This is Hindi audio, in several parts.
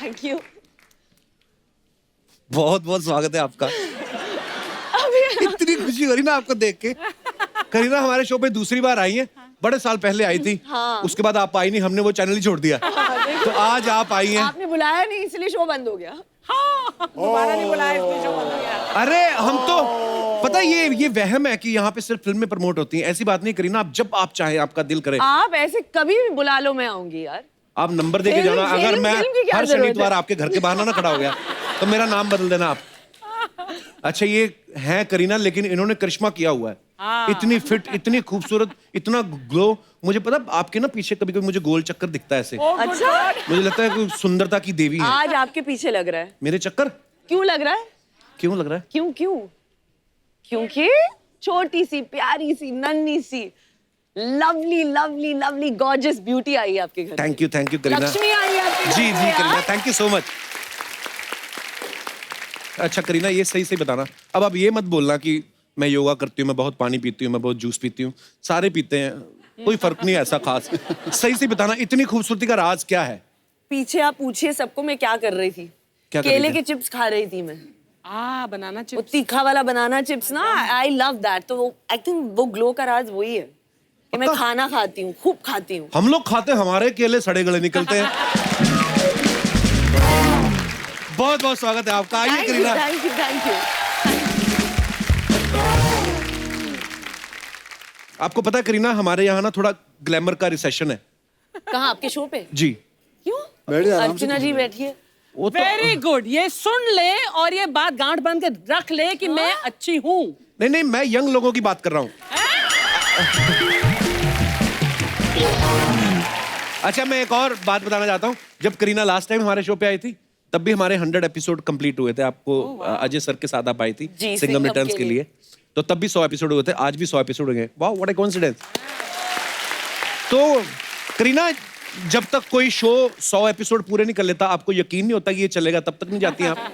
Thank you. बहुत बहुत स्वागत है आपका। इतनी खुशी हो रही ना आपको देख के। करीना हमारे शो पे दूसरी बार आई है, बड़े साल पहले आई थी। हाँ। उसके बाद आप आई नहीं, हमने वो चैनल ही छोड़ दिया। तो आज आप आई हैं। आपने बुलाया नहीं इसलिए शो बंद हो गया। हाँ, दोबारा नहीं बुलाया इसलिए शो बंद हो गया। अरे हम तो पता है ये वहम है कि यहाँ पे सिर्फ फिल्में प्रमोट होती हैं। ऐसी बात नहीं करीना, आप जब आप चाहें, आपका दिल करे आप ऐसे कभी भी बुला लो, मैं आऊंगी यार। आप नंबर दे के जाना। अगर मैं फिल्म की क्या हर जरूरत शनिवार है? आपके घर के बाहर ना खड़ा हो गया तो मेरा नाम बदल देना आप। अच्छा ये है करीना, लेकिन इन्होंने करिश्मा किया हुआ है। इतनी फिट, इतनी खूबसूरत, इतना ग्लो। मुझे पता आपके ना पीछे कभी कभी मुझे गोल चक्कर दिखता है ऐसे। अच्छा, मुझे लगता है कोई सुंदरता की देवी है। आज आपके पीछे लग रहा है। मेरे चक्कर क्यों लग रहा है? क्यों लग रहा है? क्यों क्यों? क्योंकि छोटी सी प्यारी सी नन्ही सी lovely lovely lovely gorgeous beauty आई है आपके घर। Thank you Kareena. लक्ष्मी आई है आपके घर जी में जी यार। Kareena, thank you so much. अच्छा करीना, ये सही बताना, अब आप ये मत बोलना कि मैं योगा करती हूँ, मैं बहुत पानी पीती हूँ, मैं बहुत जूस पीती हूँ। सारे पीते हैं, कोई फर्क नहीं है ऐसा खास। सही बताना, इतनी खूबसूरती का राज क्या है? पीछे आप पूछिए सबको मैं क्या कर रही थी। क्या कर रही केले थी? के चिप्स खा रही थी मैं। बनाना वो चिप्स। तीखा वाला बनाना चिप्स ना, आई लव दैट। तो वो आई थिंक वो ग्लो का राज वही है कि मैं खाना खाती हूँ, खूब खाती हूँ। हम लोग खाते, हमारे केले सड़े गले निकलते हैं। बहुत बहुत स्वागत है आपका। आइए करीना। Thank you. आपको पता है करीना, हमारे यहाँ ना थोड़ा ग्लैमर का रिसेशन है। कहाँ आपके शो पे? जी। क्यों? बैठिए, आराम से अर्चना जी बैठिए। वो तो वेरी गुड, ये सुन ले और ये बात गांठ बांध के रख ले कि मैं अच्छी हूँ। नहीं, मैं यंग लोगों की बात कर रहा हूँ। अच्छा मैं एक और बात बताना चाहता हूँ। जब करीना लास्ट टाइम हमारे शो पे आई थी, तब भी हमारे 100 एपिसोड कंप्लीट हुए थे। आपको अजय सर के साथ आप आई थी जी, सिंघम सिंघम रिटर्न्स के के लिए। तो तब भी 100 एपिसोड हुए थे, आज भी 100 एपिसोड हो गए। वाह, व्हाट अ कोइंसिडेंस। तो करीना, जब तक कोई शो 100 एपिसोड पूरे नहीं कर लेता, आपको यकीन नहीं होता कि ये चलेगा, तब तक नहीं जाती हैं आप?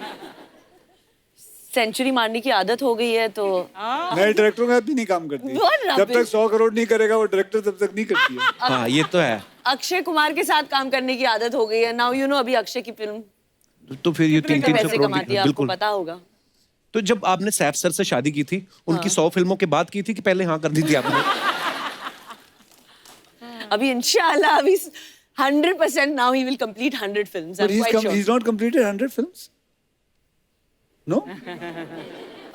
सेंचुरी मारने की आदत हो गई है तो नए डायरेक्टरों का भी नहीं काम करती। What जब तक rubbish। 100 करोड़ नहीं करेगा वो डायरेक्टर, तब तक नहीं करती है। हाँ ये तो है। अक्षय कुमार के साथ काम करने की आदत हो गई है। नाउ यू नो, अभी अक्षय की फिल्म तो फिर ये 300 पैसे करोड़ कमाती है, आपको बिल्कुल। पता होगा। तो जब आपने सैफ सर से शादी की थी, उनकी 100 फिल्मों के बाद की थी कि पहले हाँ कर दी थी आपने? अभी इंशाल्लाह अभी 100% now he will complete 100 films. I'm quite sure. He's not completed 100 films. No?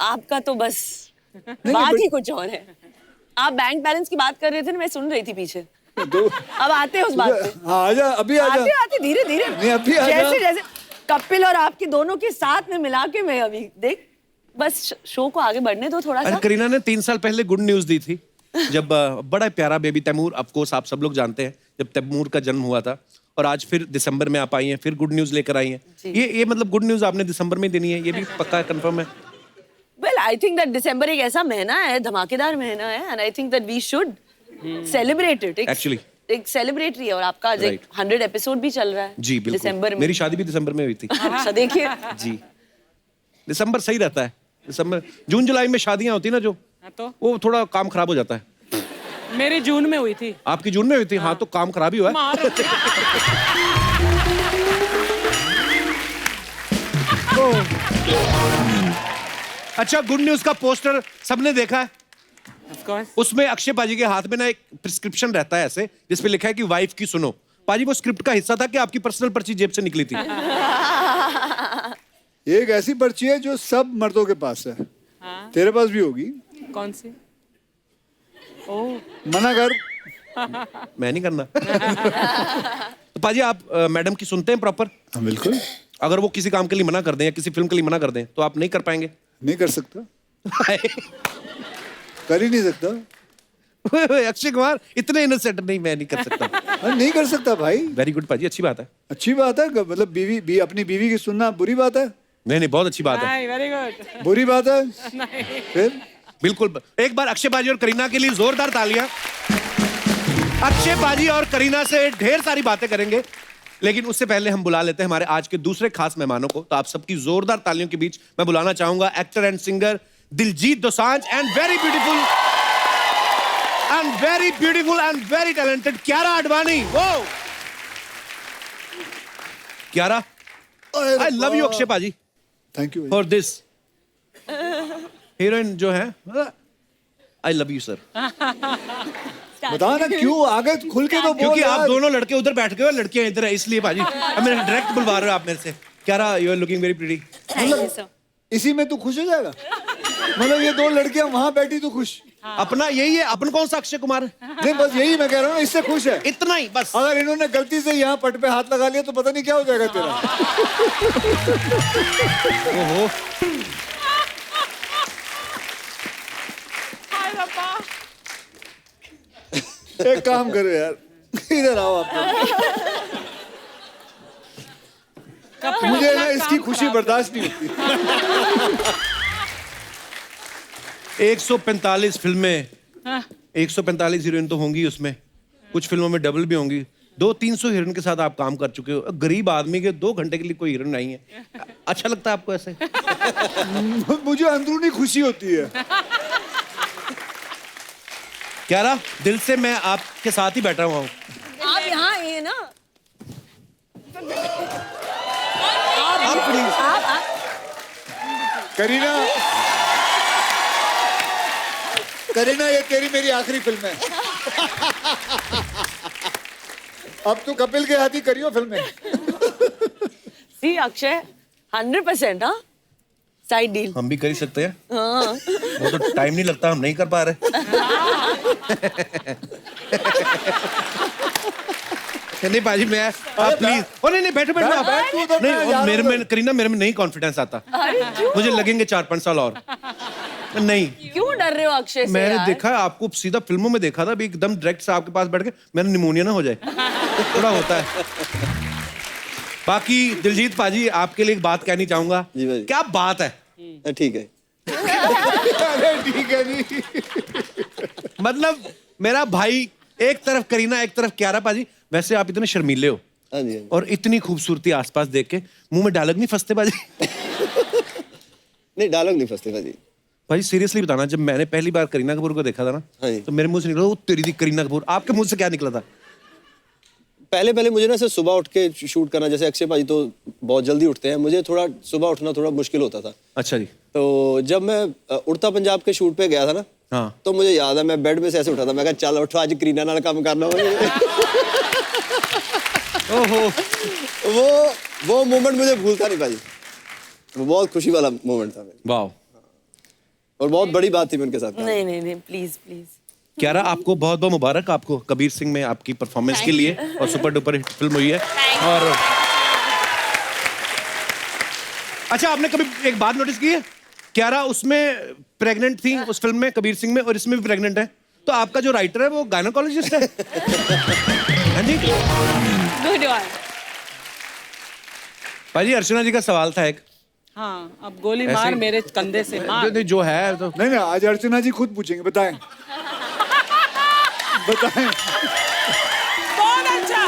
आपका तो बस नहीं, बात but- ही कुछ और है। आप बैंक बैलेंस की बात कर रहे थे ना, मैं सुन रही थी पीछे। दो। अब आते हैं उस बात पे। हाँ आजा, अभी आजा। आते आते धीरे धीरे। नहीं, अभी आ जा। जैसे जैसे कपिल और आपके दोनों के साथ में मिला के मैं अभी देख, बस शो को आगे बढ़ने दो थोड़ा अरे सा। करीना ने 3 साल पहले गुड न्यूज दी थी, जब बड़ा प्यारा बेबी तैमूर, ऑफ कोर्स आप सब लोग जानते हैं, जब तैमूर का जन्म हुआ था। और आज फिर दिसंबर में आप आई हैं, फिर गुड न्यूज लेकर आई हैं। ये मतलब गुड न्यूज आपने दिसंबर में देनी है, ये भी पक्का कंफर्म है? Well, I think that दिसंबर एक ऐसा महीना है, धमाकेदार महीना है, and I think that we should celebrate it. Actually. एक सेलिब्रेटरी है और आपका आज Right. 100 एपिसोड भी चल रहा है। जी बिल्कुल। दिसंबर में। मेरी शादी भी दिसंबर में हुई थी। अच्छा देखिए। जी, दिसंबर सही रहता है। दिसंबर, जून जुलाई में शादियां होती ना जो, तो वो थोड़ा काम खराब हो जाता है। मेरी जून में हुई थी। आपकी जून में हुई थी? हाँ तो काम खराब ही हुआ है। मार। अच्छा, गुड न्यूज का पोस्टर सबने देखा है? Of course. उसमें अक्षय पाजी के हाथ में ना एक प्रिस्क्रिप्शन रहता है ऐसे, जिसपे लिखा है कि वाइफ की सुनो। पाजी वो स्क्रिप्ट का हिस्सा था कि आपकी पर्सनल पर्ची जेब से निकली थी? एक ऐसी पर्ची है जो सब मर्दों के पास है। हाँ। तेरे पास भी होगी। कौन सी? ओह, मना कर। मैं नहीं करना। तो पाजी आप मैडम की सुनते हैं प्रॉपर? हाँ बिल्कुल। अगर वो किसी काम के लिए मना कर दें या किसी फिल्म के लिए मना कर दें तो आप नहीं कर पाएंगे? नहीं कर सकता, कर ही नहीं सकता। अक्षय कुमार इतने इनोसेंट नहीं, मैं नहीं कर सकता। हाँ, नहीं कर सकता भाई। वेरी गुड पाजी, अच्छी बात है। अच्छी बात है, मतलब अपनी बीवी की सुनना बुरी बात है? नहीं नहीं, बहुत अच्छी बात है। Very good. बुरी बात है? नहीं। फिर बिल्कुल। एक बार अक्षय पाजी और करीना के लिए जोरदार तालियां। अक्षय पाजी और करीना से ढेर सारी बातें करेंगे, लेकिन उससे पहले हम बुला लेते हैं हमारे आज के दूसरे खास मेहमानों को। तो आप सबकी जोरदार तालियों के बीच मैं बुलाना चाहूंगा actor and singer Diljit Dosanjh and very beautiful and very talented Kiara Advani. वो Kiara, I love you Akshay paaji thank you. For this. Heroine जो है आई लव यू सर। बता ना क्यों आगे खुल के तो बोल क्योंकि आप यार। दोनों लड़के उधर बैठ गए और लड़कियां इधर है, इसलिए पाजी। अब मेरे डायरेक्ट बुलवा रहे हो आप मेरे से। क्या रहा, you are looking very pretty. मतलब इसी में तू खुश हो जाएगा? मतलब ये दो लड़कियां वहां बैठी तो खुश? अपना यही है, अपन कौन सा अक्षय कुमार है? नहीं बस यही मैं कह रहा हूँ, इससे खुश है। इतना ही बस। अगर इन्होंने गलती से यहाँ पट पे हाथ लगा लिया तो पता नहीं क्या हो जाएगा तेरा। ओहो, एक काम करो यार, इधर आओ आप। मुझे ना इसकी खुशी बर्दाश्त नहीं होती। 145 फिल्में, 145 हीरोइन तो होंगी उसमें, कुछ फिल्मों में डबल भी होंगी। 200-300 हीरोइन के साथ आप काम कर चुके हो। गरीब आदमी के 2 घंटे के लिए कोई हीरोइन नहीं है। अच्छा लगता है आपको ऐसे? मुझे अंदरूनी खुशी होती है। क्या रहा, दिल से मैं आपके साथ ही बैठा हुआ हूँ। आप यहाँ ये ना आप प्लीज। करीना, करीना ये तेरी मेरी आखिरी फिल्म है। अब तू कपिल के हाथ ही करियो फिल्में। सी अक्षय 100%। हाँ, साइड डील। हम भी कर ही सकते हैं, हाँ। वो तो टाइम नहीं लगता, हम नहीं कर पा रहे। नहीं पाजी, मैं आप प्लीज। ओ नहीं नहीं, बैठो बैठो आप। बैठ तू उधर, नहीं, मैं और जा मेरे रहा में करीना, मेरे में नहीं कॉन्फिडेंस आता। अरे क्यों? मुझे लगेंगे 4-5 साल और। नहीं, क्यों डर रहे हो अक्षय से मैंने यार? देखा आपको सीधा फिल्मों में देखा था, अभी एकदम डायरेक्ट से आपके पास बैठ के मैंने निमोनिया ना हो जाए, थोड़ा होता है। बाकी दिलजीत पाजी, आपके लिए एक बात कहनी चाहूंगा। जी भाई। क्या बात है, ठीक है। अरे ठीक है नहीं। मतलब मेरा भाई, एक तरफ करीना एक तरफ क्यारा पाजी। वैसे आप इतने शर्मीले हो हाँ जी, हाँ जी। और इतनी खूबसूरती आसपास देख के मुंह में डायलॉग नहीं फंसते पाजी? नहीं, डायलॉग नहीं फंसते भाजी। भाई सीरियसली बताना, जब मैंने पहली बार करीना कपूर को देखा था ना, हाँ जी। तो मेरे मुंह से निकला, "ओ तेरी दी करीना कपूर"। आपके मुंह से क्या निकला था? पहले पहले मुझे ना सिर्फ सुबह उठ के शूट करना, जैसे अक्षय भाई तो बहुत जल्दी उठते हैं, मुझे थोड़ा सुबह उठना थोड़ा मुश्किल होता था। अच्छा जी। तो जब मैं उड़ता पंजाब के शूट पे गया था ना, हाँ। तो मुझे याद है मैं बेड में से ऐसे उठा था, मैं कहा चल उठो, आज करीना नाल काम करना होगा। ओहो, वो मोमेंट मुझे भूलता नहीं भाजी। वो बहुत खुशी वाला मोमेंट था मेरा, वाह। और बहुत बड़ी बात थी उनके साथ। नहीं नहीं नहीं, प्लीज प्लीज। क्यारा, आपको बहुत बहुत मुबारक, आपको कबीर सिंह में आपकी परफॉर्मेंस के लिए, और सुपर डुपर हिट फिल्म हुई है। और अच्छा, आपने कभी एक बात नोटिस की है, क्यारा उसमें प्रेग्नेंट थी उस फिल्म में, कबीर सिंह में, और इसमें भी प्रेग्नेंट है, तो आपका जो राइटर है वो गायनोकोलॉजिस्ट है। हाँ जी। Good one. भाजी, अर्चना जी का सवाल था एक। हाँ, अब गोली ऐसे मार ही- मेरे कंधे से मार। जो है तो नहीं नहीं, आज अर्चना जी खुद पूछेंगे, बताएं। बताएं। बहुत अच्छा।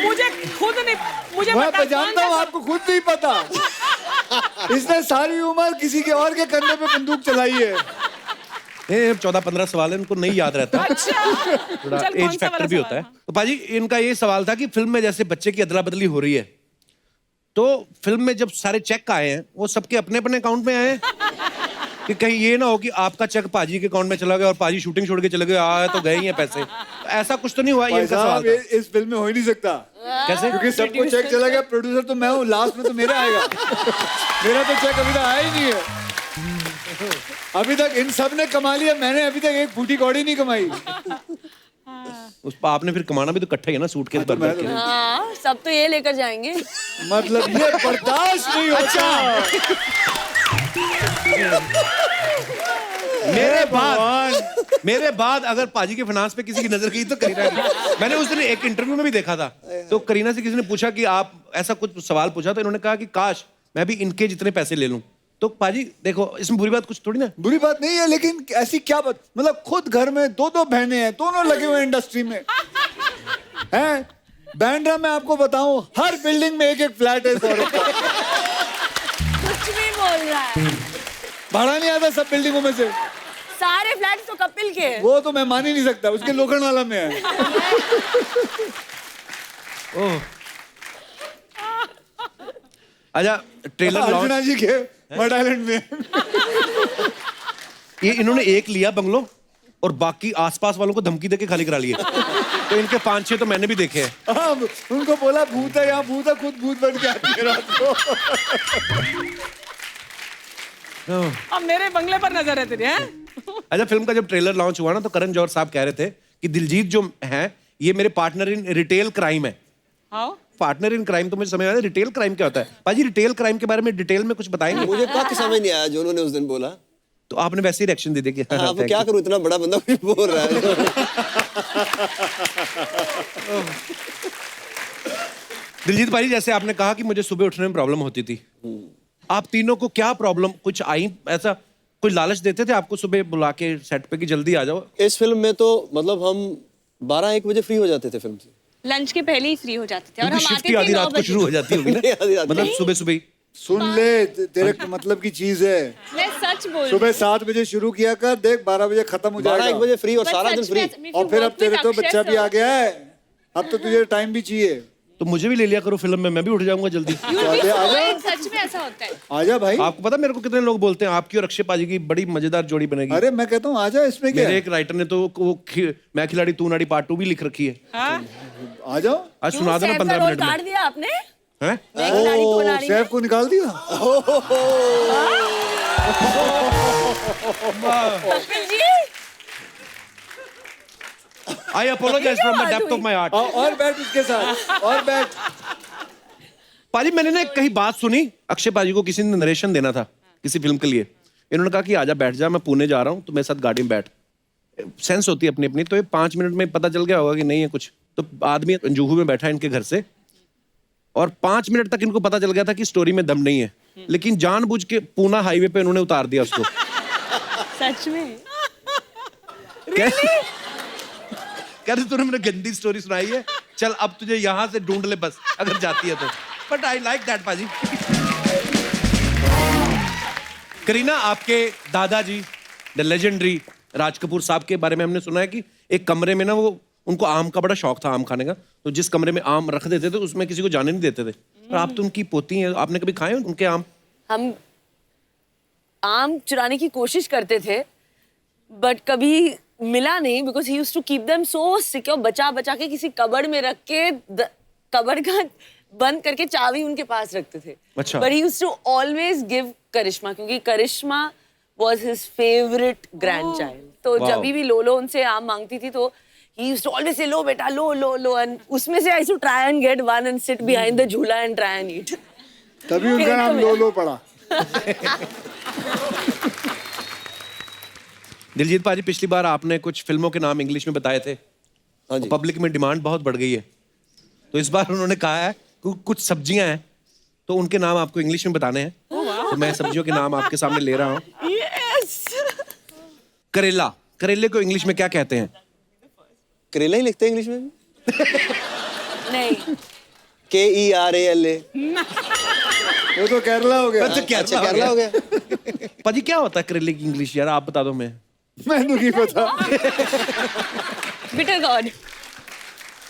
मुझे खुद नहीं, मुझे मैं पता जानता हूँ आपको खुद नहीं पता। इसने सारी उम्र किसी के और के कंधे पे बंदूक चलाई है। 14-15 सवाल है, उनको नहीं याद रहता। अच्छा, थोड़ा चल, कौन एज सा फैक्टर वाला भी होता है। सवाल? तो पाजी, इनका ये सवाल था कि फिल्म में जैसे बच्चे की अदला बदली हो रही है, तो फिल्म में जब सारे चेक आए हैं, वो सबके अपने अपने अकाउंट में आए हैं कि कहीं ये ना हो कि आपका चेक पाजी के अकाउंट में चला गया और पाजी शूटिंग छोड़ के चले गए, आए तो गए ही हैं पैसे। तो ऐसा कुछ तो नहीं हुआ? ये भाई इनका साहब, सवाल था। इस फिल्म में हो ही नहीं सकता, कैसे? क्योंकि सबको चेक चला गया। प्रोड्यूसर तो मैं हूँ, लास्ट में तो मेरा आएगा। मेरा तो चेक अभी तक आया ही नहीं है। अभी तक इन सब ने कमा लिया, मैंने अभी तक एक फूटी कौड़ी नहीं कमाई। उस पर आपने फिर कमाना भी तो इकट्ठा ही है ना, सूटकेस भर भर के। हाँ, सब तो ये लेकर जाएंगे। मतलब ये बर्दाश्त नहीं होता। मेरे बाद अगर पाजी के फाइनेंस पे किसी की नजर गई तो करीना की। मैंने उस दिन एक इंटरव्यू में भी देखा था, तो करीना से किसी ने पूछा कि आप, ऐसा कुछ सवाल पूछा, तो इन्होंने कहा कि काश मैं भी इनके जितने पैसे ले लूं। तो पाजी देखो, इसमें बुरी बात कुछ थोड़ी ना। बुरी बात नहीं है, लेकिन ऐसी क्या बात, मतलब खुद घर में 2-2 बहनें हैं, दोनों लगे हुए इंडस्ट्री में हैं। बैंड्रा में आपको बताऊं, हर बिल्डिंग में एक एक फ्लैट है। कुछ भी बोल रहा है। भाड़ा नहीं आता सब बिल्डिंगों में से। सारे फ्लैट्स तो कपिल के हैं। वो तो मैं मान ही नहीं सकता, उसके लोखंडवाला में है। ओह, अच्छा ट्रेलर अर्चना लॉन्च जी के मड आइलैंड में ये इन्होंने एक लिया बंगलो और बाकी आसपास वालों को धमकी देके खाली करा लिए तो इनके 5-6 तो मैंने भी देखे हैं। हाँ, उनको बोला भूत है यहाँ, भूत है, खुद भूत बन के आती है रात को। अब मेरे बंगले पर नजर है तेरी, हैं? अच्छा फिल्म का जब ट्रेलर लॉन्च हुआ ना तो करण जौहर साहब कह रहे थे कि दिलजीत जो है ये मेरे पार्टनर इन रिटेल क्राइम है। हाँ? पार्टनर इन क्राइम तो मुझे समझ आया, रिटेल क्राइम क्या होता है पाजी? रिटेल क्राइम के बारे में डिटेल में कुछ बताएंगे? मुझे कख समझ नहीं आया जो उन्होंने उस दिन बोला। तो आपने वैसे ही रिएक्शन दे दिया कि हाँ, अब thank क्या you। करूं, इतना बड़ा बंदा कुछ बोल रहा है। दिलजीत भाई जैसे आपने कहा कि मुझे सुबह उठने में प्रॉब्लम होती थी, आप तीनों को क्या प्रॉब्लम कुछ आई? ऐसा कोई लालच देते थे आपको सुबह बुला के सेट पे कि जल्दी आ जाओ? इस फिल्म में तो मतलब हम 12-1 बजे फ्री हो जाते थे फिल्म से। लंच के पहले ही फ्री हो जाते थे और क्योंकि हम शिफ्ट आते ही थे आधी 9 रात को बजे। शुरू हो जाती होगी ना आधी रात मतलब सुबह सुबह ही। सुन ले, तेरे मतलब की चीज है। मैं सच बोल रही सुबह 7 बजे शुरू किया कर, देख 12 बजे खत्म हो 12-1 जाएगा। बजे फ्री और But सारा दिन सच फ्री। में, if you और फिर अब work तेरे with तो Akshay बच्चा भी sir, आ गया है, अब तो तुझे टाइम भी चाहिए। तो मुझे भी ले लिया करो फिल्म में, मैं भी उठ जाऊंगा जल्दी। you'll be आजा। fine, सच में ऐसा होता है। आजा भाई। आपको पता मेरे को कितने लोग बोलते हैं आपकी और अक्षय पाजी की बड़ी मजेदार जोड़ी बनेगी। अरे मैं कहता हूँ आजा, इसमें क्या मेरे है? एक राइटर ने तो मैं खिलाड़ी तू नाड़ी पार्ट 2 भी लिख रखी है। हाँ? आ जाओ। आज सुना देना 15 मिनट में। काट दिया आपने? हैं? मैं खिलाड़ी तो नाड़ी में। सैफ को निकाल दिया। Kapil ji I apologize from the depth of my heart. और बैठ उसके साथ, और बैठ। पाजी मैंने ना एक कहीं बात सुनी, अक्षय पाजी को किसी ने नरेशन देना था किसी फिल्म के लिए। इन्होंने कहा कि आजा बैठ जा, मैं पुणे जा रहा हूँ तो मेरे साथ गाड़ी में बैठ। सेंस होती है अपनी अपनी, तो ये 5 मिनट में पता चल गया होगा कि नहीं है कुछ। तो आदमी जुहू में बैठा है इनके घर से और 5 मिनट तक इनको पता चल गया था कि स्टोरी में दम नहीं है, लेकिन जानबूझ के पूना हाईवे पे उन्होंने उतार दिया उसको। सच में कहते तूने मुझे गंदी स्टोरी सुनाई है, चल अब तुझे यहां से ढूंढ ले बस अगर जाती है तो। बट आई लाइक दैट पाजी। करीना, आपके दादाजी द लेजेंडरी राज कपूर साहब के बारे में हमने सुना है कि एक कमरे में ना वो उनको आम का बड़ा शौक था, आम खाने का, तो जिस कमरे में आम रख देते थे उसमें किसी को जाने नहीं देते थे। और आप तो उनकी पोती हैं, आपने कभी खाए उनके आम? हम आम चुराने की कोशिश करते थे बट कभी मिला नहीं, because he used to keep them so secure, बचा बचा के किसी कबर्ड में रख के कबर्ड का बंद करके चाबी उनके पास रखते थे। अच्छा। But he used to always give Karisma, क्योंकि Karisma was his favourite grandchild. तो Wow. जब भी लोलो उनसे आम मांगती थी तो he used to always say लो बेटा लो लो लो, and उसमें से I used to try and get one and sit behind the झूला and try and eat। तभी उनका नाम लोलो पड़ा। दिलजीत पाजी, पिछली बार आपने कुछ फिल्मों के नाम इंग्लिश में बताए थे, हाँ जी। पब्लिक में डिमांड बहुत बढ़ गई है, तो इस बार उन्होंने कहा है कि कुछ सब्जियां हैं तो उनके नाम आपको इंग्लिश में बताने हैं। तो मैं सब्जियों के नाम आपके सामने ले रहा हूँ। Yes। करेला, करेले को इंग्लिश में क्या कहते हैं? करेला ही लिखते हैं इंग्लिश में? नहीं, KERALA। वो तो केरला हो गया। अच्छा, केरला हो गया। पाजी क्या होता है करेले की इंग्लिश यार, आप बता दो। मैं मैं तो नहीं पता। बिटर गॉड,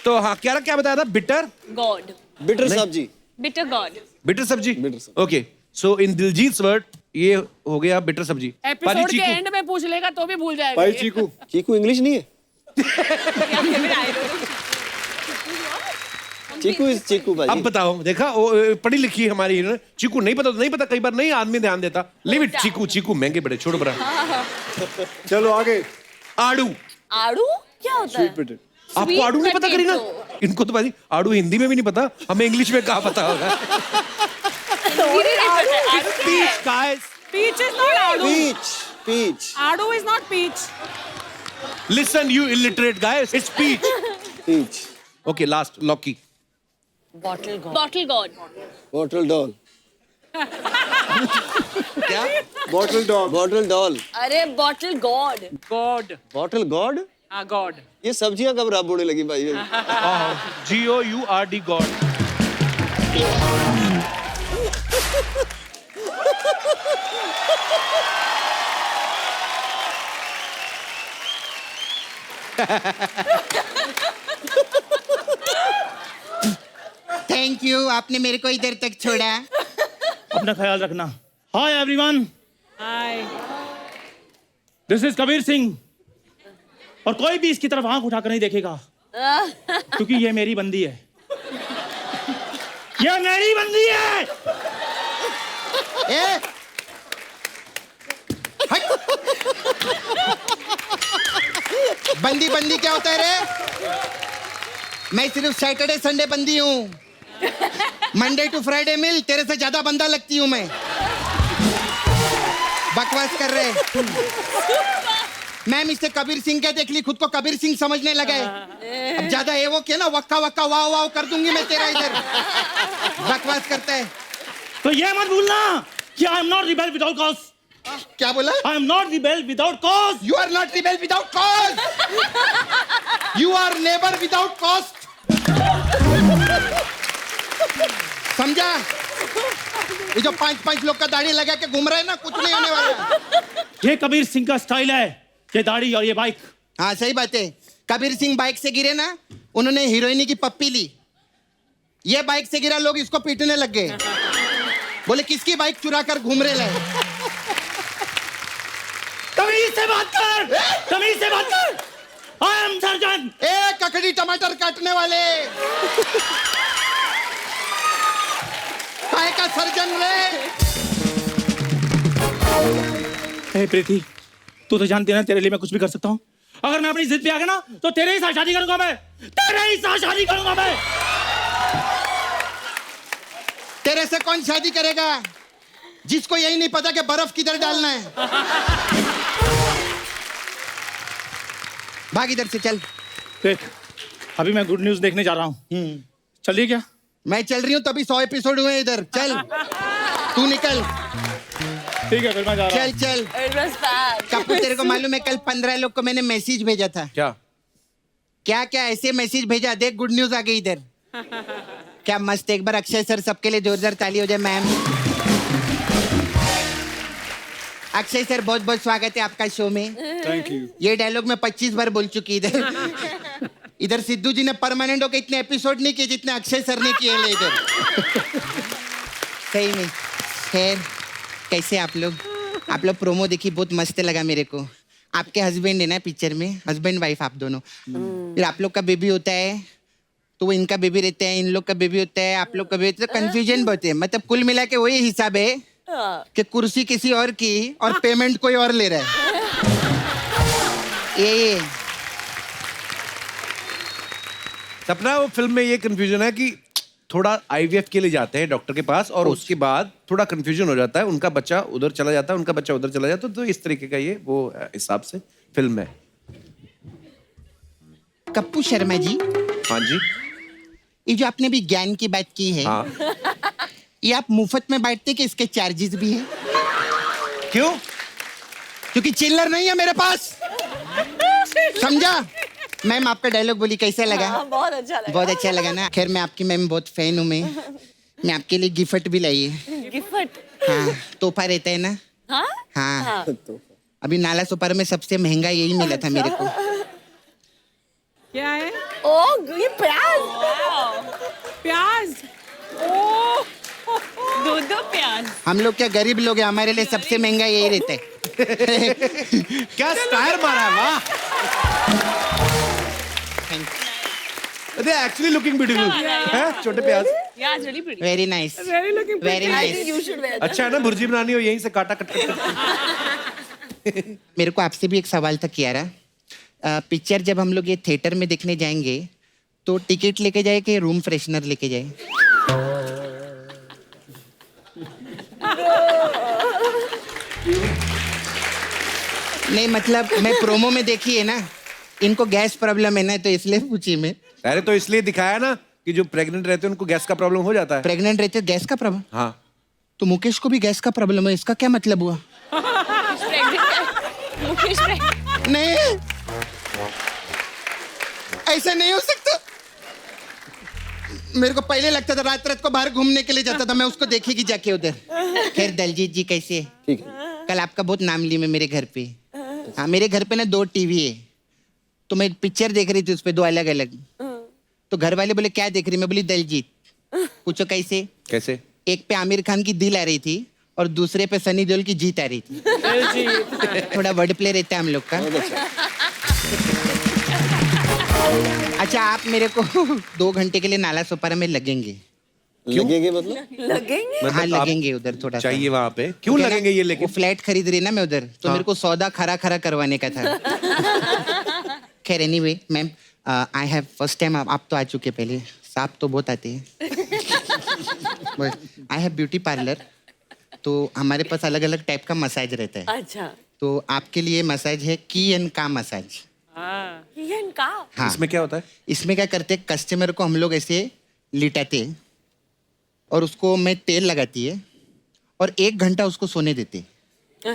तो हाँ क्या बताया था? बिटर गॉड, बिटर सब्जी। Bitter gourd. बिटर सब्जी। बिटर सब्जी। ओके, सो इन दिलजीत वर्ड ये हो गया बिटर सब्जी। पाजी एपिसोड के चीकू, एंड में पूछ लेगा तो भी भूल जाएगा भाई ये। चीकू। चीकू इंग्लिश नहीं है? चीकू अब भाई। बताओ, देखा वो पढ़ी लिखी है हमारी इन्होंने। चीकू नहीं पता तो नहीं पता, कई बार नहीं आदमी ध्यान देता। लिव इट, चीकू चीकू महंगे बड़े, छोड़ो बड़ा। चलो आगे। आड़ू, आड़ू क्या होता है? Sweet potato. आपको आड़ू नहीं पता करीना? potato। इनको तो भाई आड़ू हिंदी में भी नहीं पता, हमें इंग्लिश में कहा पता होगा। Peach, guys. Peach is not आड़ू। पीच। आड़ू is not peach। Listen, you illiterate guys. It's peach. Peach. Okay, last, Loki. Bottle god. Bottle god. Bottle doll. क्या? Bottle dog. Bottle doll. अरे bottle god. God. Bottle god. हाँ गॉड। ये सब्जियां कब रब होने लगी भाई? GOURD, God. थैंक यू, आपने मेरे को इधर तक छोड़ा। अपना ख्याल रखना। Hi everyone, hi. This is Kabir Singh. और कोई भी इसकी तरफ आंख उठाकर नहीं देखेगा, क्योंकि ये मेरी बंदी है। ये मेरी बंदी है। ए हट। बंदी बंदी क्या होता है रे? मैं सिर्फ सैटरडे संडे बंदी हूँ। मंडे टू फ्राइडे मिल, तेरे से ज्यादा बंदा लगती हूँ मैं। बकवास कर रहे। मैं मिस्टर कबीर सिंह क्या देख ली, खुद को कबीर सिंह समझने लगे। अब ज्यादा ये वो किया ना, वक्का वक्का वाह वाह कर दूंगी मैं तेरा इधर। बकवास करता है। तो ये मत भूलना कि I am not rebel without cause. क्या बोला? I am not rebel without cause. You are not rebel without cause. You are never without cost. समझा? ये जो 5-5 लोग का दाढ़ी लगा के घूम रहे हैं ना, कुछ नहीं होने वाला। ये कबीर सिंह का स्टाइल है, ये दाढ़ी और ये बाइक। हाँ सही बात है। कबीर सिंह बाइक से गिरे ना, उन्होंने हीरोइनी की पप्पी ली। ये बाइक से गिरा, लोग इसको पीटने लग गए। बोले किसकी बाइक चुरा कर घूम रहे हैं? तमीज से बात कर, तमीज से बात कर। I am surgeon. ए ककड़ी टमाटर काटने वाले, काय का सर्जन रे? हे प्रीति, तू तो जानती है ना तेरे लिए मैं कुछ भी कर सकता हूँ। अगर मैं अपनी जिद पे आ गया ना, तो तेरे ही साथ शादी करूंगा मैं। तेरे ही साथ शादी करूंगा मैं। तेरे से कौन शादी करेगा जिसको यही नहीं पता कि बर्फ किधर डालना है? भाग इधर से चल। देख, अभी मैं गुड न्यूज देखने जा रहा हूँ। चलिए क्या? मैं चल रही हूँ, तभी 100 एपिसोड हुए इधर। चल तू निकल। ठीक है, फिर मैं जा रहा हूँ। चल चल। It was bad. कपूर, तेरे को मालूम है कल 15 लोग को मैंने मैसेज भेजा था। क्या? क्या क्या ऐसे मैसेज भेजा, देख गुड न्यूज आ गई इधर। क्या मस्त। एक बार अक्षय सर सबके लिए जोरदार ताली हो जाए मैम। अक्षय सर बहुत बहुत स्वागत है आपका शो में। Thank you. ये डायलॉग मैं 25 बार बोल चुकी इधर। इधर सिद्धू जी ने परमानेंट होकर इतने एपिसोड नहीं किए जितने अक्षय सर ने किए ले इधर। सही में। खैर, कैसे आप लोग? आप लोग प्रोमो देखी, बहुत मस्त लगा मेरे को। आपके हस्बैंड है ना पिक्चर में, हस्बैंड वाइफ आप दोनों। फिर आप लोग का बेबी होता है तो वो इनका बेबी रहता है, इन लोग का बेबी होता है, आप लोग का बेबी, तो कंफ्यूजन बहुत है। मतलब कुल मिला के वही हिसाब है कि कुर्सी किसी और की और पेमेंट कोई और ले रहा है। ये सपना, वो फिल्म में ये कंफ्यूजन है कि थोड़ा आईवीएफ के लिए जाते हैं डॉक्टर के पास, और उसके बाद थोड़ा कंफ्यूजन हो जाता है, उनका बच्चा उधर चला जाता है, उनका बच्चा उधर चला जाता है। तो इस तरीके का ये वो हिसाब से फिल्म है। कप्पू शर्मा जी, हाँ जी। ये जो आपने भी ज्ञान की बात की है, हाँ। ये आप मुफ्त में बांटते कि इसके चार्जेस भी हैं? क्यों? क्योंकि चिल्लर नहीं है मेरे पास। समझा? मैम आपका डायलॉग बोली कैसा लगा? बहुत अच्छा लगा। बहुत अच्छा लगा ना। खैर मैं आपकी मैम बहुत फैन हूँ। मैं आपके लिए गिफ्ट भी लाई है। गिफ्ट? हाँ, तोहफा रहता है ना। हाँ? हाँ, अभी नाला सुपारा में सबसे महंगा यही मिला था मेरे को। क्या है? ओह, ये प्याज। प्याज। ओह, दो प्याज। हम लोग क्या गरीब लोग हैं, हमारे लिए सबसे महंगा यही रहता है। क्या स्टायर मारा है, वाह। They are actually looking beautiful. हैं? छोटे प्याज। Yeah, it's really pretty. Very nice, very looking pretty. Very I nice. think you should wear that. अच्छा है ना, भुर्जी बनानी हो यहीं से काटा कट कट। मेरे को आपसे भी एक सवाल था कियारा। पिक्चर जब हम लोग ये थिएटर में देखने जाएंगे तो टिकट लेके जाए कि रूम फ्रेशनर लेके जाए? नहीं मतलब मैं प्रोमो में देखी है ना, इनको गैस प्रॉब्लम है ना, तो इसलिए पूछी मैं। अरे तो इसलिए दिखाया ना कि जो प्रेग्नेंट रहते हैं उनको गैस का प्रॉब्लम हो जाता है। प्रेग्नेंट रहते गैस का प्रॉब्लम? हाँ। तो मुकेश को भी गैस का प्रॉब्लम है, इसका क्या मतलब हुआ? मुकेश pregnant. नहीं, ऐसा नहीं हो सकता। मेरे को पहले लगता था रात रात को बाहर घूमने के लिए जाता था मैं, उसको देखेगी जाके उधर। खैर दलजीत जी कैसे है? ठीक है। कल आपका बहुत नाम ली मैं मेरे घर पे। हाँ, मेरे घर पे ना 2 टीवी है, तो मैं पिक्चर देख रही थी उस पे 2 अलग अलग। तो घर वाले बोले क्या देख रही? मैं बोली दलजीत। पूछो कैसे? कैसे? एक पे आमिर खान की दिल आ रही थी और दूसरे पे सनी देओल की जीत आ रही थी। थोड़ा वर्ड प्ले रहता है हम लोग का। अच्छा, आप मेरे को 2 घंटे के लिए नाला सोपारा में लगेंगे। लगेंगे मतलब? लगेंगे। हाँ, मतलब आप लगेंगे उधर थोड़ा सा। चाहिए वहां पे, क्यों क्या ना, लगेंगे ये वो लेकिन? फ्लैट खरीद रही ना मैं उधर, तो मेरे को सौदा खरा खरा करवाने का था। खैर anyway ma'am, I have first time, आप तो आ चुके पहले, सांप तो बहुत आते हैं। आई हैव ब्यूटी पार्लर, तो हमारे पास अलग अलग टाइप का मसाज रहता है। अच्छा, तो आपके लिए मसाज है की एंड का मसाज। ये इनका हाँ, इसमें क्या होता है? इसमें क्या करते हैं, कस्टमर को हम लोग ऐसे लिटाते हैं और उसको मैं तेल लगाती है और 1 घंटा उसको सोने देते हैं।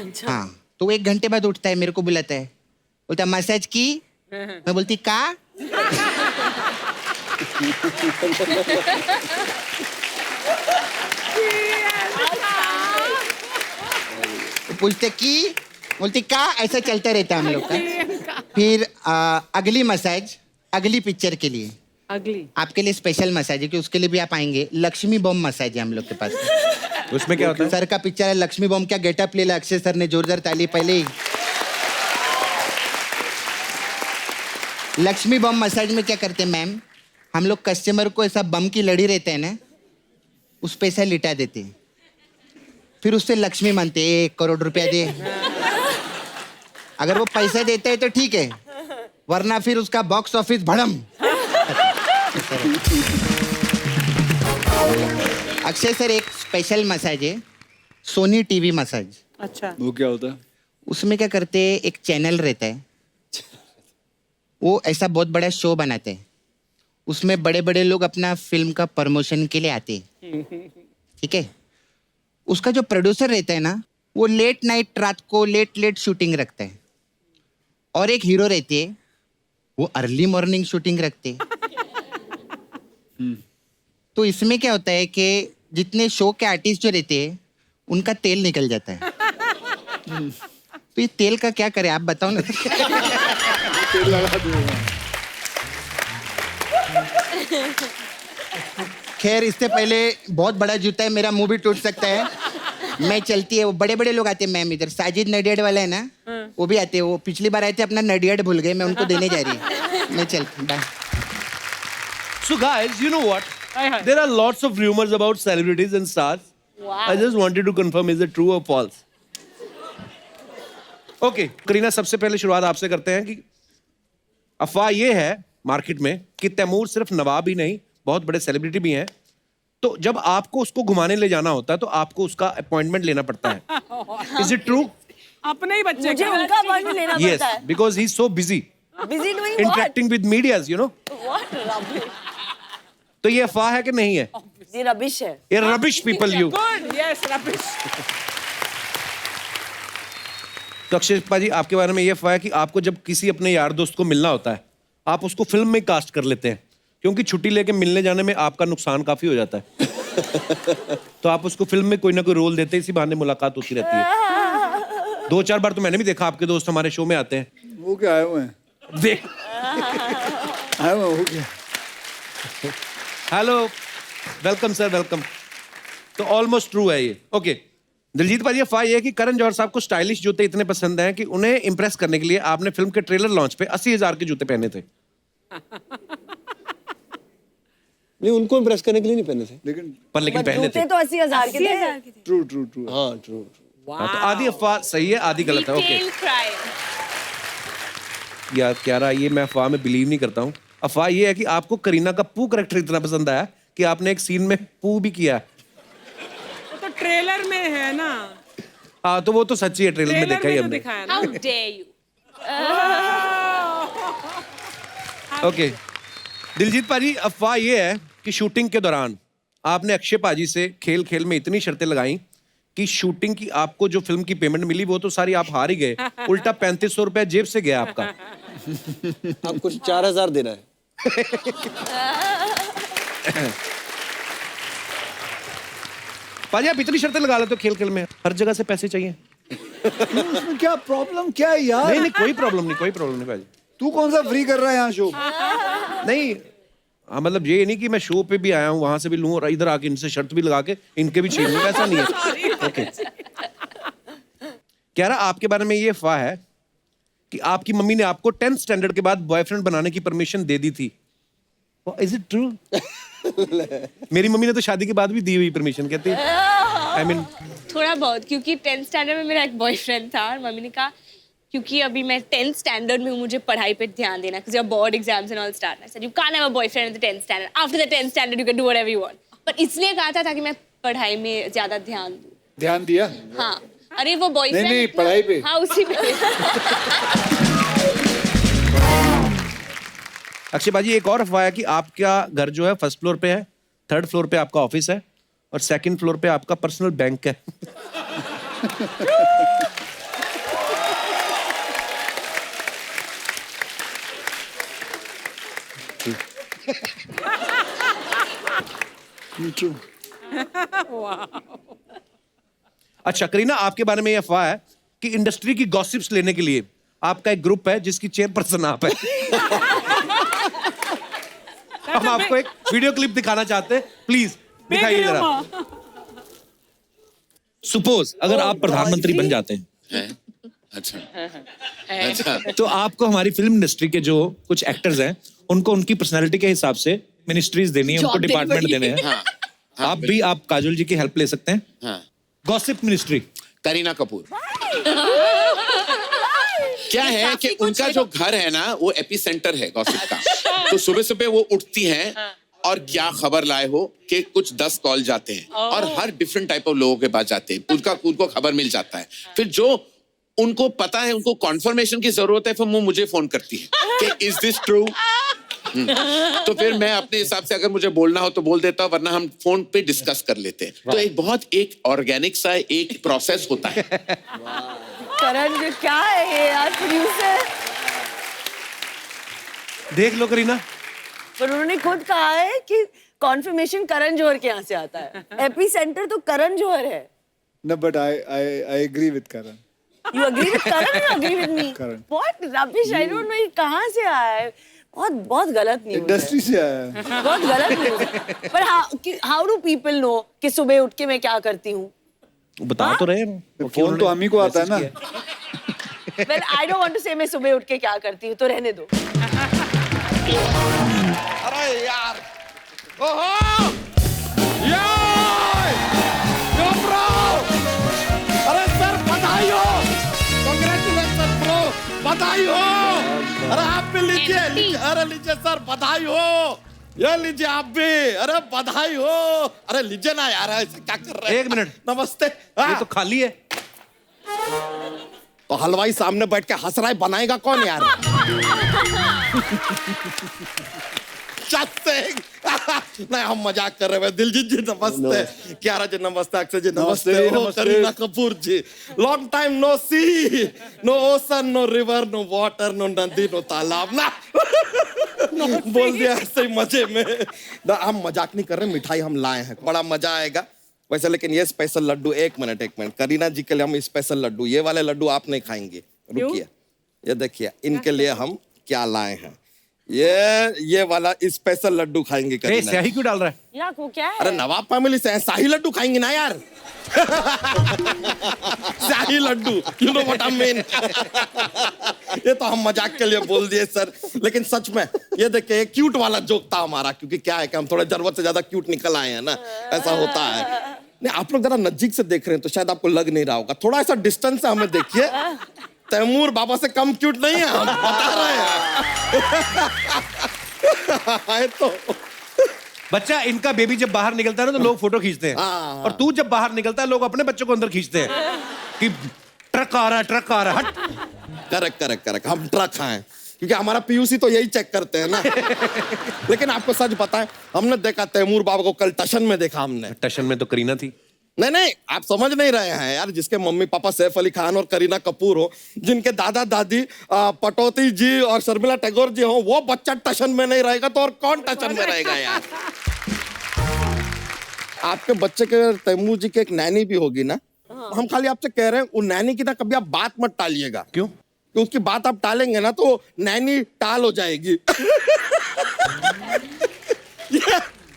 अच्छा। हाँ, तो 1 घंटे बाद उठता है, मेरे को बुलाता है, बोलता है मसाज की, मैं बोलती का। पूछते की, बोलती का, ऐसा चलता रहता है हम लोग का। फिर अगली मसाज अगली पिक्चर के लिए, अगली आपके लिए स्पेशल मसाज है कि उसके लिए भी आप आएंगे। लक्ष्मी बॉम्ब मसाज है हम लोग के पास। उसमें क्या होता है? सर का पिक्चर है लक्ष्मी बॉम्ब, क्या गेटअप ले लिया अक्षय सर ने, जोरदार ताली पहले ही। लक्ष्मी बम मसाज में क्या करते हैं मैम, हम लोग कस्टमर को ऐसा बम की लड़ी रहते हैं ना, उस पे ऐसा लिटा देते हैं, फिर उससे लक्ष्मी मानते हैं, 1 करोड़ रुपया दे। अगर वो पैसा देता है तो ठीक है, वरना फिर उसका box office Bhadam. Akshay sir, एक स्पेशल मसाज है सोनी टीवी मसाज। अच्छा वो क्या होता है? उसमें क्या करते हैं, एक चैनल रहता है, वो ऐसा बहुत बड़ा शो बनाते हैं, उसमें बड़े बड़े लोग अपना फिल्म का प्रमोशन के लिए आते हैं, ठीक है। उसका जो प्रोड्यूसर रहता है ना, वो लेट नाइट, रात को लेट शूटिंग रखता है, और एक हीरो रहती है, वो अर्ली मॉर्निंग शूटिंग रखते हैं। तो इसमें क्या होता है कि जितने शो के आर्टिस्ट जो रहते हैं, उनका तेल निकल जाता है। तो ये तेल का क्या करे आप बताओ ना। तेल लगा दूंगा। खैर, इससे पहले बहुत बड़ा जूता है, मेरा मुंह भी टूट सकता है। मैं चलती है, वो बड़े बड़े लोग आते हैं मैम इधर, साजिद नडियाड वाला है ना, वो भी आते हैं। वो पिछली बार आए थे, अपना नडियाड भूल गए, मैं उनको देने जा रही हूँ। मैं चलती, bye. So guys, you know what? There are lots of rumors about celebrities and stars. I just wanted to confirm, is it true or false? Okay, Kareena, सबसे पहले शुरुआत आपसे करते हैं कि अफवाह ये है मार्केट में कि तैमूर सिर्फ नवाब ही नहीं, बहुत बड़े सेलिब्रिटी भी हैं। तो जब आपको उसको घुमाने ले जाना होता है तो आपको उसका अपॉइंटमेंट लेना पड़ता है। Is it true? अपने ही बच्चे मुझे का। उनका अपॉइंटमेंट लेना Yes, पड़ता है। because he's so busy Busy doing what? interacting with medias, you know. What rubbish. तो ये अफवाह है कि नहीं है? ये रबिश है। ये rubbish people you. Good, yes, rubbish. तो अक्षय पाजी, आपके बारे में ये अफवाह है कि आपको जब किसी अपने यार दोस्त को मिलना होता है, आप उसको फिल्म में कास्ट कर लेते हैं, क्योंकि छुट्टी लेके मिलने जाने में आपका नुकसान काफी हो जाता है। तो आप उसको फिल्म में कोई ना कोई रोल देते हैं, इसी बहाने मुलाकात होती रहती है। 2-4 बार तो मैंने भी देखा आपके दोस्त हमारे शो में आते हैं। वो क्या आए हुए हैं? देख, आए हुए हैं, वो क्या? Hello, welcome sir, welcome. तो ऑलमोस्ट ट्रू है ये। ओके, दिलजीत भाई, अफवाह ये है कि करण जौहर साहब को स्टाइलिश जूते इतने पसंद हैं कि उन्हें इंप्रेस करने के लिए आपने फिल्म के ट्रेलर लॉन्च पे 80,000 के जूते पहने थे। नहीं, उनको इम्प्रेस करने के लिए नहीं पहने थे। लेकिन लेकिन पहने जूते थे। तो 80,000 के थे। True true true. हाँ, ट्रू। हाँ, तो आधी अफवाह सही है, आधी गलत है। Okay Detail crime. यार, क्या रहा, ये मैं अफवाह में बिलीव नहीं करता हूँ। अफवाह ये है कि आपको करीना का पू कैरेक्टर इतना पसंद आया कि आपने एक सीन में पू भी किया। वो तो ट्रेलर में है ना, हाँ, तो वो तो सच्ची है, ट्रेलर में ट्रेलर देखा ही में तो हमने। दिखाया ना। How dare you? Okay, Diljit पाजी, अफवाह ये है कि शूटिंग के दौरान आपने अक्षय पाजी से खेल खेल में इतनी शर्तें लगाई कि शूटिंग की आपको जो फिल्म की पेमेंट मिली वो तो सारी आप हार ही गए, उल्टा 3500 रुपया जेब से गया आपका। आपको 4,000 देना है। पाजी, आप इतनी शर्तें लगा लेते हो खेल खेल में, हर जगह से पैसे चाहिए। उसमें क्या प्रॉब्लम क्या है यार? नहीं, कोई प्रॉब्लम नहीं, कोई प्रॉब्लम नहीं पाजी। तू कौन सा फ्री कर रहा है यहाँ शो? नहीं, हाँ मतलब ये नहीं कि मैं शो पे भी आया हूँ वहां से भी लूं और इधर आके इनसे शर्त भी लगा के इनके भी छीन लूं, ऐसा नहीं है। ओके कह रहा आपके बारे में ये अफवाह है कि आपकी मम्मी ने आपको 10th स्टैंडर्ड के बाद बॉयफ्रेंड बनाने की परमिशन दे दी थी। Is it true? मेरी मम्मी ने तो शादी के बाद भी दी हुई परमिशन, कहती है आई मीन थोड़ा बहुत, क्योंकि 10th स्टैंडर्ड में मेरा एक बॉयफ्रेंड था और मम्मी ने कहा क्योंकि अभी मैं 10th स्टैंडर्ड में हूँ, मुझे पढ़ाई पे ध्यान देना, because your board exams and all start. I said you can't have a boyfriend in the 10th standard. After the 10th standard you can do whatever you want. पर इसलिए कहा था ताकि मैं पढ़ाई में ज्यादा ध्यान दूँ। ध्यान दिया? हाँ, अरे वो बॉयफ्रेंड नहीं, पढ़ाई पे। हाँ उसी पे। अक्षय बाजी एक और अफवाह है कि आपका घर जो है 1st फ्लोर पे है, 3rd फ्लोर पे आपका ऑफिस है और 2nd फ्लोर पे आपका पर्सनल बैंक है। अच्छा करीना आपके बारे में ये अफवाह है कि इंडस्ट्री की गॉसिप्स लेने के लिए आपका एक ग्रुप है जिसकी चेयरपर्सन आप है। हम आपको एक वीडियो क्लिप दिखाना चाहते हैं, प्लीज दिखाइए जरा। सपोज अगर आप प्रधानमंत्री बन जाते हैं अच्छा अच्छा तो आपको हमारी फिल्म इंडस्ट्री के जो कुछ एक्टर्स हैं उनको उनकी पर्सनालिटी के हिसाब से मिनिस्ट्रीज देनी है, उनको डिपार्टमेंट देने हैं। हाँ, आप काजोल जी की हेल्प ले सकते हैं। हाँ। Gossip ministry. करीना कपूर। क्या है कि उनका जो घर है ना वो एपी सेंटर है गॉसिप का। तो सुबह सुबह वो उठती हैं और क्या खबर लाए हो कि कुछ 10 कॉल जाते हैं और हर डिफरेंट टाइप ऑफ लोगों के पास जाते हैं, उनको खबर मिल जाता है। फिर जो उनको पता है, उनको कॉन्फर्मेशन की जरूरत है, फिर वो मुझे फोन करती है कि इज दिस ट्रू। तो फिर मैं अपने हिसाब से अगर मुझे बोलना हो तो बोल देता हूँ, वरना हम फोन पे डिस्कस कर लेते हैं। तो एक ऑर्गेनिक सा एक प्रोसेस होता है। करण जो क्या है ये यार, प्रोड्यूसर। देख लो करीना, पर उन्होंने खुद कहा है कि कॉन्फर्मेशन करण जौहर के यहाँ से आता है। एपी सेंटर तो करण जौहर है। No, but I agree with Karan. You agree with Karan or you agree with me? Karan. What rubbish! I don't know ये कहाँ से आया है। बहुत गलत न्यूज़ है। इंडस्ट्री से आया है। बहुत गलत न्यूज़ है। पर how do people know कि सुबह उठ के मैं क्या करती हूँ? बता तो रहे हैं। फोन तो हम ही को आता है ना। Well, I don't want to say मैं सुबह उठ के क्या करती हूँ, तो रहने दो। अरे यार, ओहो, अरे सर बधाई हो, कांग्रेचुलेशन ब्रो, बधाई हो। अरे आप भी लीजिए, अरे लीजिए सर, बधाई हो। ये लीजिए आप भी, अरे बधाई हो। अरे लीजिए ना यार, ऐसे क्या कर रहे हैं? 1 मिनट, नमस्ते। ये तो खाली है। तो हलवाई सामने बैठ के हंस रहा है, बनाएगा कौन यार? नहीं हम मजाक कर रहे हैं। दिलजीत जी नमस्ते, क्यारा जी नमस्ते, अक्षय जी नमस्ते, Kareena Kapoor ji long time no see, no ocean, no river, no water, no नदी, नो तालाब ना। बोल दिया ऐसे ही मजे में। हम मजाक नहीं कर रहे, मिठाई हम लाए हैं, बड़ा मजा आएगा वैसे। लेकिन ये स्पेशल लड्डू, एक मिनट करीना जी के लिए हम स्पेशल लड्डू, ये वाले लड्डू आप नहीं खाएंगे, रुकिए। ये देखिए इनके लिए हम क्या लाए हैं, ये वाला स्पेशल लड्डू खाएंगे करीना। स्याही क्यों डाल रहा है यार वो क्या है? अरे नवाब फैमिली से शाही लड्डू खाएंगे ना यार। शाही laddoo, you know what I mean. ये तो हम मजाक के लिए बोल दिए सर, लेकिन सच में ये देखिए क्यूट वाला जोक था हमारा, क्योंकि क्या है कि हम थोड़ा जरूरत से ज्यादा क्यूट निकल आए हैं ना, ऐसा होता है। नहीं आप लोग जरा नजदीक से देख रहे हैं तो शायद आपको लग नहीं रहा होगा, थोड़ा ऐसा डिस्टेंस से हमें देखिए। तैमूर बाबा से कम क्यूट नहीं है, हम बता रहे हैं। तो बच्चा इनका बेबी जब बाहर निकलता है ना तो लोग फोटो खींचते हैं, और तू जब बाहर निकलता है लोग अपने बच्चों को अंदर खींचते हैं कि ट्रक आ रहा है, ट्रक आ रहा है। हट। करेक्ट, हम ट्रक हैं क्योंकि हमारा पीयूसी तो यही चेक करते हैं ना। लेकिन आपको सच बताएं, हमने देखा तैमूर बाबा को कल टशन में देखा हमने। टशन में तो करीना थी। नहीं आप समझ नहीं रहे हैं यार, जिसके मम्मी पापा सैफ अली खान और करीना कपूर हो, जिनके दादा दादी पटौती जी और शर्मिला टैगोर जी हो, वो बच्चा टशन में नहीं रहेगा तो और कौन टशन में रहेगा यार। आपके बच्चे के तैमूर जी की एक नैनी भी होगी ना, हम खाली आपसे कह रहे हैं वो नैनी की ना कभी आप बात मत टालिएगा। क्यों? कि उसकी बात आप टालेंगे ना तो नैनी टाल हो जाएगी।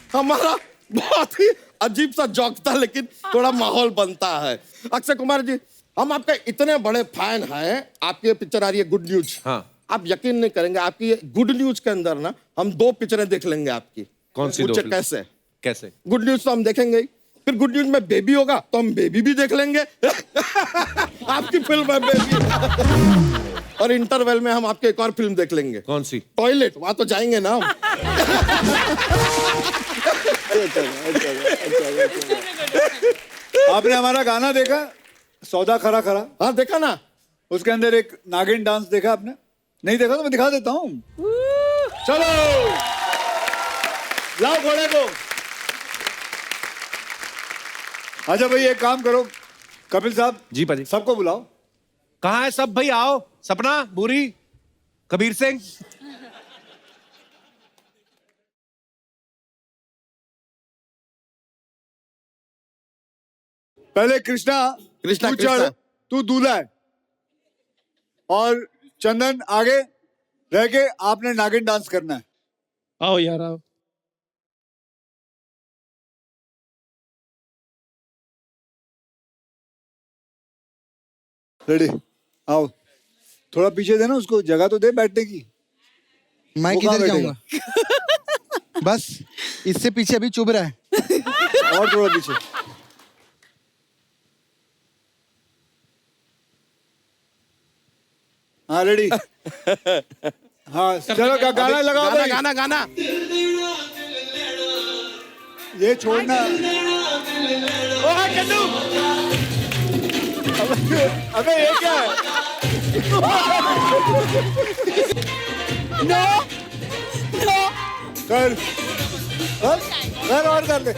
हमारा बहुत ही अजीब सा जोक था, लेकिन थोड़ा माहौल बनता है। अक्षय कुमार जी, हम आपके इतने बड़े फैन हैं। आपकी ये पिक्चर आ रही है गुड न्यूज। हाँ। आप यकीन नहीं करेंगे, आपकी ये गुड न्यूज के अंदर ना हम 2 पिक्चरें देख लेंगे आपकी। कौन सी 2 पूछे फिल्म? कैसे? कैसे? गुड न्यूज तो हम देखेंगे ही, फिर गुड न्यूज में बेबी होगा तो हम बेबी भी देख लेंगे। आपकी फिल्म है बेबी। और इंटरवल में हम आपकी एक और फिल्म देख लेंगे। कौन सी? टॉयलेट, वहां तो जाएंगे ना हम। आपने हमारा गाना देखा सौदा खरा खरा? हाँ देखा ना। उसके अंदर एक नागिन डांस देखा आपने? नहीं देखा तो मैं दिखा देता हूँ। चलो लाओ घोड़े को। अच्छा भाई एक काम करो, कपिल साहब जी पाजी। सबको बुलाओ। कहाँ है सब भाई? आओ। सपना, बूरी, कबीर सिंह। पहले कृष्णा कृष्णा, तू कृष्णा। चढ़, तू दूल्हा है, और चंदन आगे रह के आपने नागिन डांस करना है। आओ यार आओ। रेडी? आओ, थोड़ा पीछे देना उसको, जगह तो दे बैठने की। मैं वो कहाँ किधर बैठेगा? जाऊंगा? बस इससे पीछे अभी चुभ रहा है। और थोड़ा पीछे। हाँ रेडी? हाँ चलो गाना लगाओ भाई। गाना गाना। ये छोड़ना। अबे ये क्या है? नो नो कर कर और कर ले।